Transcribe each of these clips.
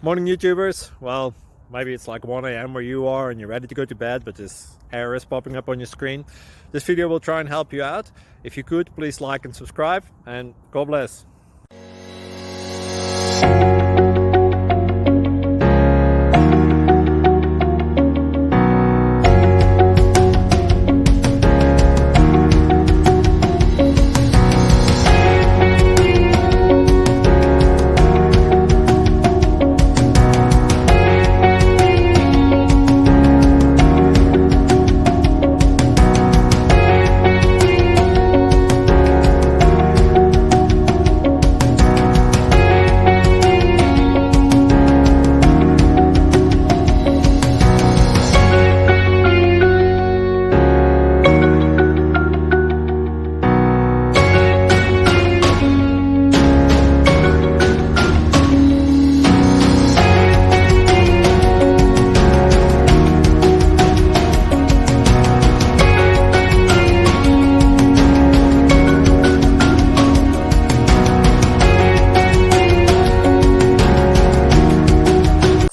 Morning YouTubers. Well, maybe it's like 1 a.m. where you are and you're ready to go to bed, but this error is popping up on your screen. This video will try and help you out. If you could, please like and subscribe, and God bless.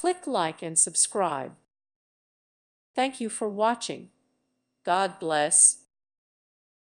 Click like and subscribe. Thank you for watching. God bless.